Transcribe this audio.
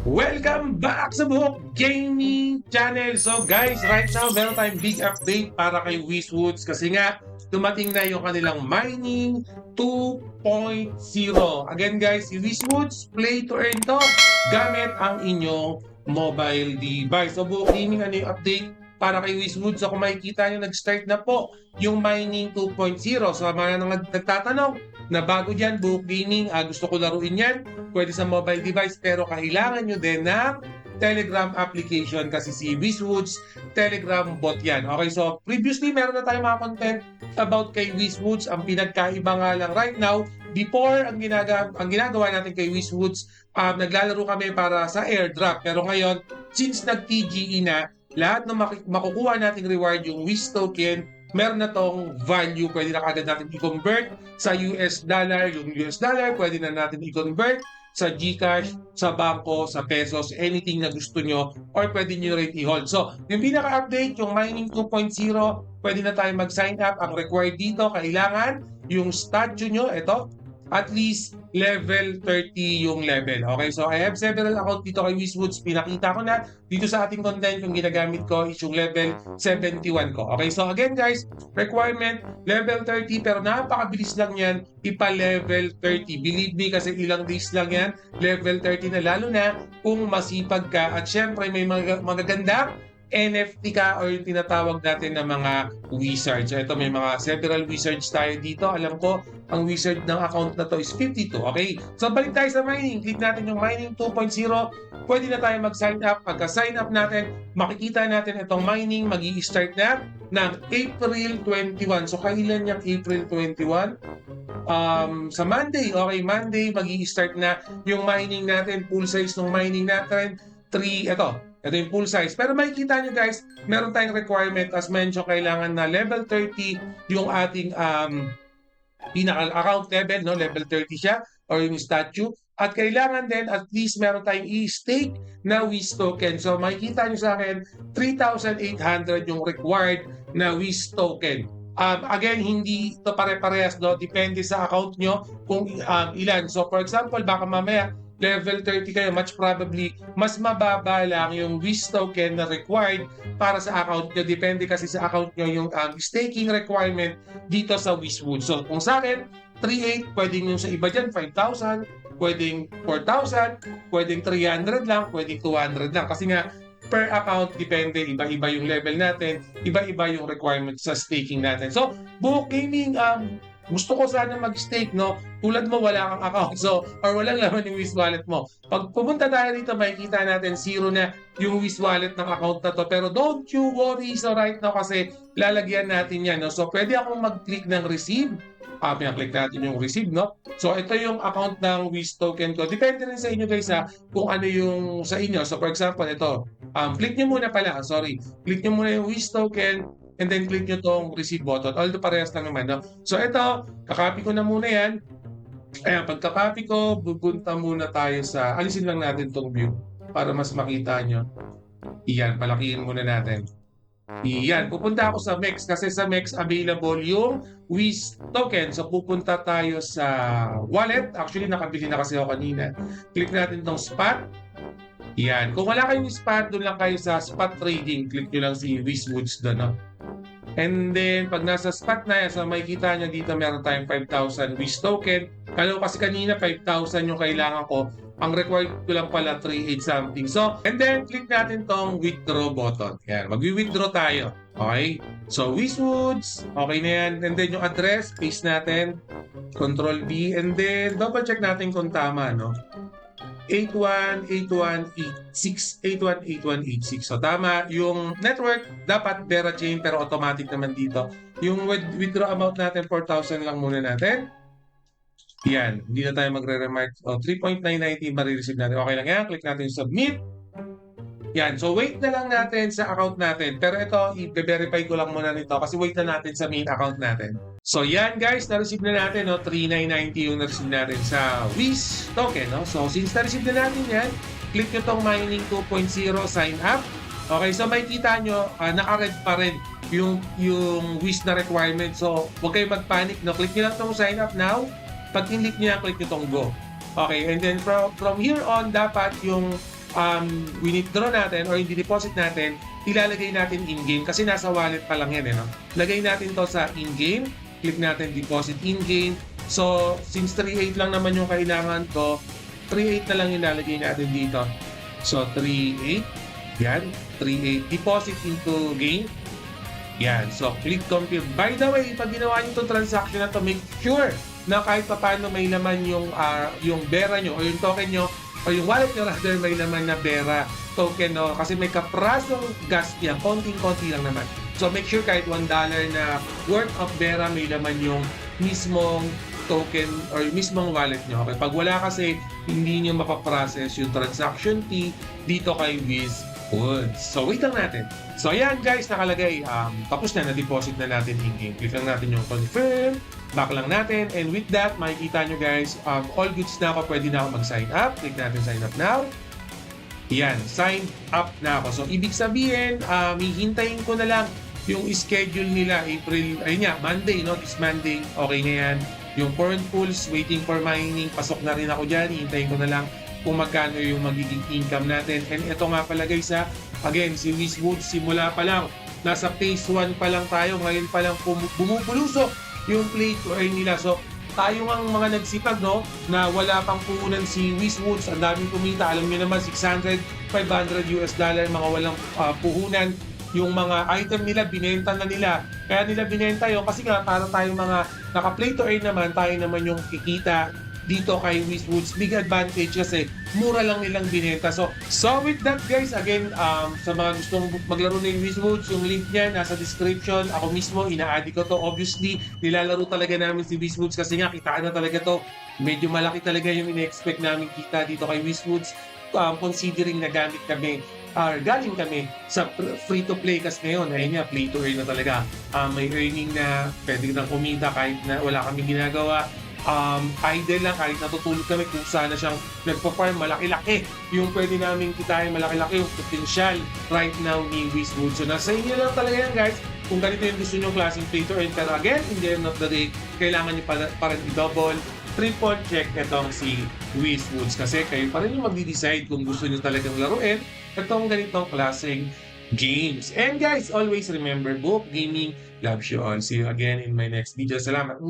Welcome back sa Buhok Gaming Channel. So guys, right now meron tayong big update para kay Wizwoods kasi nga dumating na yung kanilang Mining 2.0. Again guys, si Wizwoods play to earn to gamit ang inyong mobile device. So Buhok Gaming, ano yung update para kay Wizwoods? So kung makikita nyo, nag-start na po yung Mining 2.0. So mga nagtatanong na bago dyan, Buhok Gaming, gusto ko laruin yan, pwede sa mobile device, pero kailangan nyo din ng Telegram application kasi si Wizwoods Telegram bot yan. Okay, so previously meron na tayong mga content about kay Wizwoods. Ang pinagkaiba nga lang right now, before ang ginagawa natin kay Wizwoods, naglalaro kami para sa airdrop. Pero ngayon, since nag-TGE na, lahat ng makukuha nating reward yung Wiz token, meron na tong value, pwede na kagad natin i-convert sa US dollar. Yung US dollar, pwede na natin i-convert sa GCash, sa bangko, sa pesos, anything na gusto nyo, or pwede nyo rin i-hold. So, yung pinaka-update, yung Mining 2.0, pwede na tayo mag-sign up. Ang required dito, kailangan yung statue nyo, ito, at least level 30 yung level. Okay, so I have several account dito kay Wizwoods. Pinakita ko na dito sa ating content yung ginagamit ko is yung level 71 ko. Okay, so again guys, requirement level 30 pero napakabilis lang yan ipa-level 30. Believe me kasi ilang days lang yan, level 30 na, lalo na kung masipag ka at syempre may magaganda NFT ka or yung tinatawag natin na mga wizards. So ito may mga several wizards tayo dito. Alam ko, ang wizard ng account na to is 52. Okay? So balik tayo sa mining. Click natin yung mining 2.0. Pwede na tayo mag-sign up. Pagka-sign up natin, makikita natin itong mining mag-i-start na ng April 21. So kailan yung April 21? Sa Monday. Okay, Monday mag-i-start na yung mining natin. Full size ng mining natin. Ito yung full size. Pero makikita nyo guys, meron tayong requirement. As mentioned, kailangan na level 30 yung ating pinaka-account level, no? Level 30 siya, or yung statue. At kailangan din, at least meron tayong i-stake na Wiz token. So makikita nyo sa akin, 3,800 yung required na Wiz token. Again, hindi ito pare-parehas, no? Depende sa account nyo kung ilan. So for example, baka mamaya, level 30 kayo, much probably, mas mababa lang yung Wiz token na required para sa account nyo. Depende kasi sa account nyo yung staking requirement dito sa Wizwoods. So, kung sa akin, 3.8, pwedeng yung sa iba dyan, 5,000, pwedeng 4,000, pwedeng 300 lang, pwedeng 200 lang. Kasi nga, per account, depende, iba-iba yung level natin, iba-iba yung requirement sa staking natin. So, Buhok Gaming, gusto ko sana mag-stake, no? Tulad mo, wala kang account, so, or walang laman yung Wiz wallet mo. Pag pumunta tayo dito, makikita natin zero na yung Wiz wallet ng account na to. Pero don't you worry, so right now kasi lalagyan natin yan, no? So, pwede akong mag-click ng receive. Pinaklik natin yung receive, no? So, ito yung account ng Wiz token ko. Depende rin sa inyo guys, kung ano yung sa inyo. So, for example, ito. Click nyo muna pala, sorry. Click nyo muna yung Wiz token, and then click nyo tong receive button. Although parehas lang naman, no? So ito, kakopy ko na muna yan. Ayan, pagka-copy ko, pupunta muna tayo sa, alisin lang natin tong view para mas makita nyo. Iyan, palakihin muna natin. Iyan, pupunta ako sa MEX kasi sa MEX available yung Wiz token. So pupunta tayo sa wallet. Actually, nakabili na kasi ako kanina. Click natin tong spot. Iyan, kung wala kayong spot, doon lang kayo sa spot trading. Click nyo lang si Wizwoods doon, no? And then, pag nasa spot na yan, so makikita nyo dito meron tayong 5,000 Wiz token. Kalo kasi kanina 5,000 yung kailangan ko. Ang required ko lang pala 3,800 something. So, and then click natin tong withdraw button. Yan, mag-withdraw tayo. Okay? So, Wizwoods. Okay na yan. And then yung address, paste natin. Control B. And then, double check natin kung tama, no? 818186. So tama, yung network dapat Vera Chain pero automatic naman dito. Yung withdraw amount natin 4,000 lang muna natin. Yan, hindi na tayo magre-remark. 3.990 marireceive natin. Okay lang yan. Click natin yung submit. Yan, so wait na lang natin sa account natin. Pero ito, i-verify ko lang muna nito kasi wait na natin sa main account natin. So yan guys, na-receive na natin, no? 3,990 yung na-receive natin sa Wiz token, no? So since na-receive na natin yan, click nyo tong Mining 2.0 sign up. Okay, so makikita nyo, naka-red pa rin yung Wiz na requirement. So huwag kayo mag-panic, no? Click nyo lang tong sign up now. Pag click nyo yan, click nyo tong go. Okay, and then from here on, dapat yung withdraw natin or i-deposit natin, ilalagay natin in-game kasi nasa wallet pa lang yan, no? Lagay natin to sa in-game, click natin deposit in-game. So, since 3.8 lang naman yung kailangan ko, 3.8 na lang ilalagay natin dito. So, 3.8. Yan. 3.8. Deposit into game. Yan. So, click confirm. By the way, pag ginawa nyo itong transaction na to, make sure na kahit pa paano may laman yung Bera nyo o yung token nyo o yung wallet nyo rather may laman na Bera token, no? Kasi may kaprasong gas yan. Konting-konti lang naman. So, make sure kahit $1 na worth of Bera may laman yung mismong token or mismong wallet nyo. Okay? Pag wala kasi, hindi nyo mapaprocess yung transaction fee dito kay WizWoods. So, wait lang natin. So, ayan guys, nakalagay. Tapos na, na-deposit na natin in-game. Click lang natin yung confirm. Back lang natin. And with that, makikita nyo guys, all goods na ako. Pwede na ako mag-sign up. Click natin sign up now. Yan, sign up na ako. So, ibig sabihin, hihintayin ko na lang yung schedule nila April, ayun nga, Monday, no? This Monday, okay na yan. Yung current pools, waiting for mining, pasok na rin ako dyan. Hihintayin ko na lang kung magkano yung magiging income natin. And ito nga pala guys, again, si WizWoods, simula pa lang, nasa phase 1 pa lang tayo. Ngayon pa lang bumubulusok yung play to earn nila. So, tayo ang mga nagsipag, no, na wala pang puhunan si WizWoods. Ang daming kumita. Alam niyo naman, 600, $500 mga walang puhunan. Yung mga item nila, binenta na nila. Kaya nila binenta yun kasi nga para tayong mga naka-play to earn naman, tayo naman yung kikita dito kay WizWoods. Big advantage kasi mura lang nilang binenta. So with that guys, again, sa mga gustong maglaro ng WizWoods, yung link niya nasa description. Ako mismo, ina-add ko to. Obviously, nilalaro talaga namin si WizWoods kasi nga, kitaan na talaga to. Medyo malaki talaga yung ina-expect namin kita dito kay WizWoods. Considering na galing kami sa free-to-play kasi ngayon, ayun nga, play-to-earn na talaga. May earning na pwede nang kumita kahit na wala kami ginagawa. Idle lang, kahit natutulog kami kung sana siyang nagpa-farm, malaki-laki yung pwede namin kitain, malaki-laki yung potential right now ni WizWoods. So nasa inyo lang talaga yan guys, kung ganito yung gusto nyo klaseng play-to-earn. Pero again, in the end of the day, kailangan nyo pa rin i-double, triple check itong si WizWoods kasi kayo pa rin yung magdi-decide kung gusto nyo talagang laruin itong ganitong klaseng games. And guys, always remember, Book Gaming loves you all. See you again in my next video. Salamat!